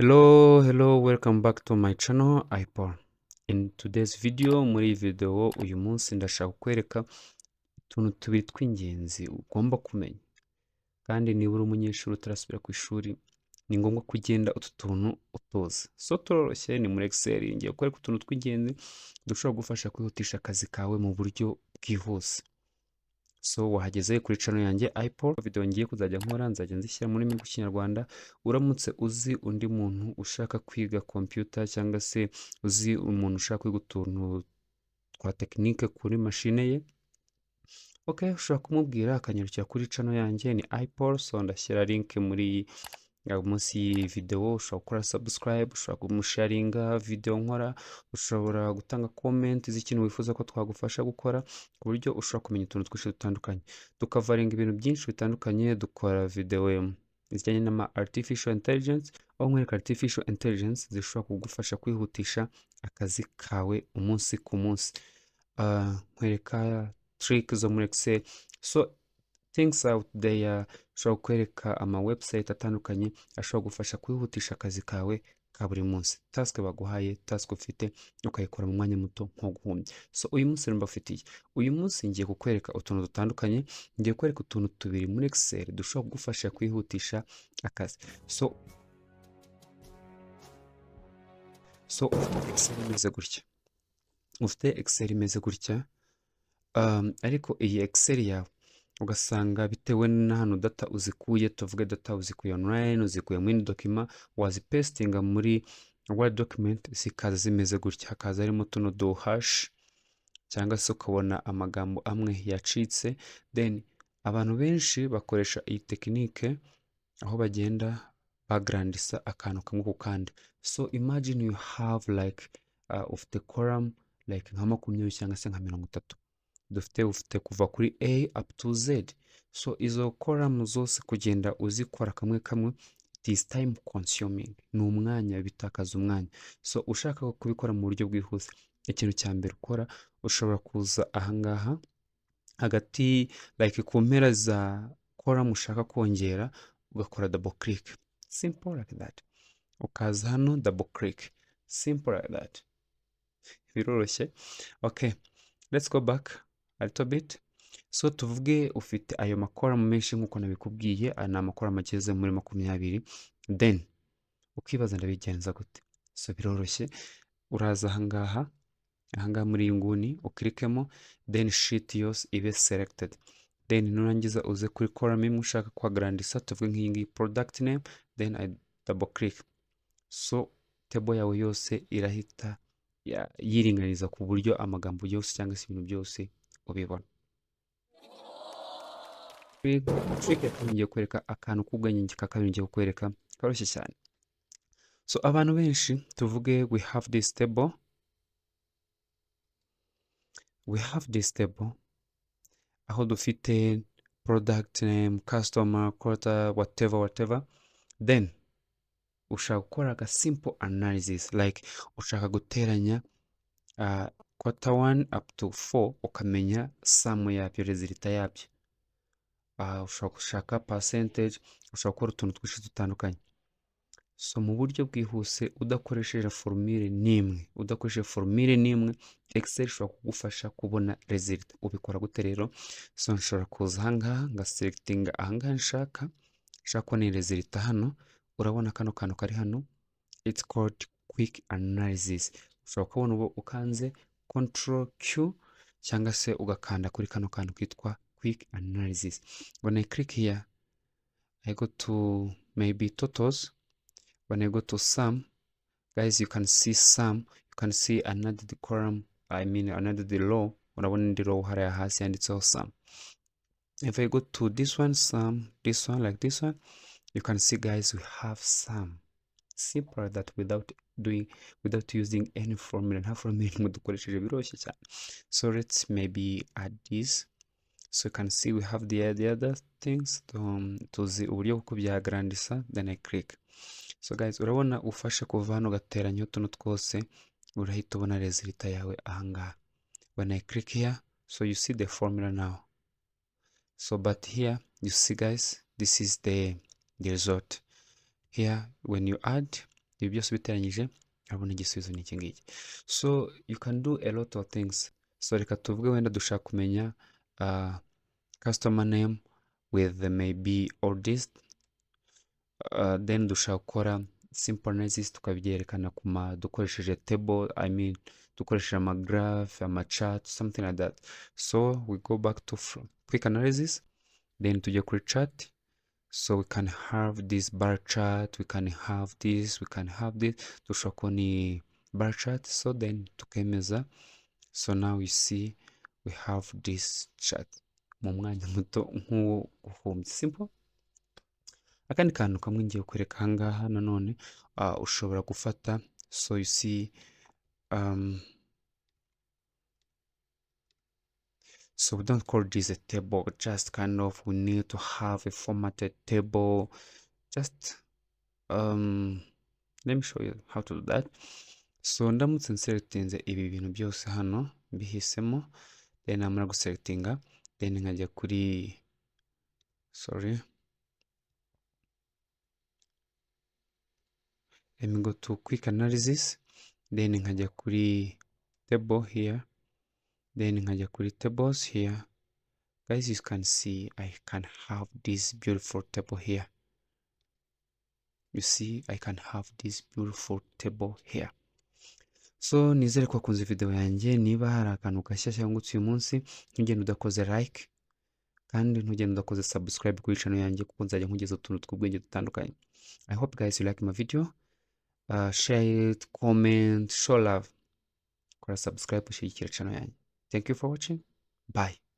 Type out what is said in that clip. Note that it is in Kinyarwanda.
Hello, welcome back to my channel, iPaul. In today's video, muri iyi video uyu munsi ndashaka kukwereka utuntu tubiri tw'ingenzi ugomba kumenya. Kandi niba uri umunyeshuri utarasubira ku ishuri, ni ngombwa kugenda utu tuntu utuzi. So turoroshye, ni muri Excel, ngiye kukwereka utuntu tw'ingenzi dushobora kugufasha kwihutisha akazi kawe mu buryo bwihuse. So wahageze kuri channel yanjye iPaul, video ngiye kuzajya nkora nzajya nzishyira muri rurimi rw'ikinyarwanda. Uramutse uzi undi muntu ushaka kwiga computer cyangwa se uzi umuntu ushaka kwiga utuntu twa tekinike kuri mashine ye, okay, ushobora kumubwira akanyarukira kuri channel yanjye ni iPaul. So ndashyira link muri munsi y'iyi video, ushobora gukora subscribe, ushobora kumusharinga video nkora, ushobora gutanga comment z'ikintu wifuza ko twagufasha gukora, ku buryo ushobora kumenya utuntu twinshi dutandukanye. Tukavaringa ibintu byinshi bitandukanye, dukora video zijyanye n'ama artificial intelligence, aho nkwereka artificial intelligence zishobora kugufasha kwihutisha akazi kawe umunsi ku munsi. Nkwereka trick zo muri Excel. So things out there, ushobora kwereka ama website atandukanye ashobora gufasha kwihutisha akazi kawe ka buri munsi. Task baguhaye, task ufite ukayikora mu mwanya muto nko guhubya. So uyu munsi rero mbafitiye, uyu munsi ngiye kukwereka utuntu dutandukanye, ngiye kwereka utuntu tubiri muri Excel dushobora kugufasha kwihutisha akazi. So ufite Excel imeze gutya, ufite Excel imeze gutya, ariko iyi Excel yawe ugasanga bitewe n'ahantu data uzikuye, tuvuge data uzikuye online, uzikuye muri document, wazipestinga muri Word document, zikaza zimeze gutya, hakaza harimo tuno do hash, cyangwa se ukabona amagambo amwe yacitse. Then abantu benshi bakoresha iyi tekinike aho bagenda bagrandisa akantu kamwe ku kandi. So imagine you have like ufite column like nka 20 cyangwa se nka 30, ufite kuva kuri A up to Z. So izo column zose kugenda uzikora kamwe kamwe, it is time consuming, ni umwanya, bitakaza umwanya. So ushaka kubikora mu buryo bwihuse, ikintu cya mbere ukora, ushobora kuza ahangaha hagati like ku mpera za column ushaka kongera, ugakora double click, simple like that. Ukaza hano double click, simple like that. Biroroshye. Okay, let's go back a little bit. So tuvuge ufite ayo makora menshi nkuko nabikubwiye, ana amakora mageze muri 20. Then ukibaza ndabigenza gute? So biroroshye, uraza ahangaha muri inguni uklikemo, then sheet yose ibe selected. Then nurangiza uze kuri column imwe ushaka kwa grandisa, tuvuge nk'ingi product name, then I double click. So table yawe yose irahita yiringaniza ku buryo amagambo yose cyangwa se ibintu byose ubibona. Ngiye kwereka akantu k'ubwenge ka kabiri, ngiye kukwereka koroshye cyane. So abantu benshi tuvuge we have this table, aho dufite product name, customer, quota, whatever. Then ushaka gukora aga simple analysis, like ushaka guteranya quarter 1 up to 4 ukamenya sum yabyo, result yabyo. Ushaka gushaka percentage, ushaka gukora utuntu twinshi dutandukanye. So mu buryo bwihuse udakoresheje formule n'imwe, Excel ishobora kugufasha kubona result. Ubikora gute rero? So nshobora kuza ahangaha ngaselectinga ahangaha nshaka ko ni result hano. Urabona kano kantu kari hano, it's called quick analysis. Ushobora kubona ubu ukanze control Q cyangwa se ugakanda kuri kano kantu kitwa quick analysis. When I click here, I go to maybe totals. When I go to sum, guys, you can see sum, you can see another the column, another the row. Urabona ndi row hariya hasi yanditseho sum. If I go to this one, sum, this one, like this one, you can see, guys, we have sum. Simple that without using any formula. Nta formula dukoresheje, biroroshye cyane. So let's maybe add this. So you can see we have the other things, tuzi uburyo bwo kubyagrandisa. Then I click. So guys, urabona ufashe kuva hano gateranya utuntu twose, urahita ubona result yawe ahangaha. When I click here, so you see the formula now. So but here you see, guys, this is the result. Here when you add, ibi byose ubiteranyije urabona igisubizo ni iki ngiki. So you can do a lot of things. So reka tuvuge wenda dushaka kumenya customer name with maybe oldest, then dushaka gukora simple analysis tukabyerekana dukoresheje table, I mean dukoresheje graph, chart, something like that. So we go back to quick analysis, then tujya kuri chart. So we can have this bar chart, we can have this, we can have this. Dushobora kubona ni bar chart, so then tukemeza. So now you see we have this chart mu mwanya muto nk'uwo guhumbya. Simple. Akandi kantu kamwe ngiye kwereka ahangaha nanone ushobora gufata. So you see so we don't call this a table, just kind of we need to have a formatted table. Just let me show you how to do that. So ndamutse nselectinze ibi bintu byose hano mbihisemo, then namara guselectinga, then nkajya kuri let me go to quick analysis, then nkajya kuri table here, then nkajya kuri tables here. Guys, you can see I can have this beautiful table here. You see I can have this beautiful table here. So nizere ko wakunze video yanjye. Niba hari akantu gashyashya ngutse uyu munsi, ntugende udakoze like kandi ntugende udakoze subscribe kuri channel yanjye, kuko nzajya nkugeza utuntu tw'ubwenge dutandukanye. I hope guys you like my video. Share it, comment, show love, kora subscribe ushyigikira channel yanjye. Thank you for watching. Bye.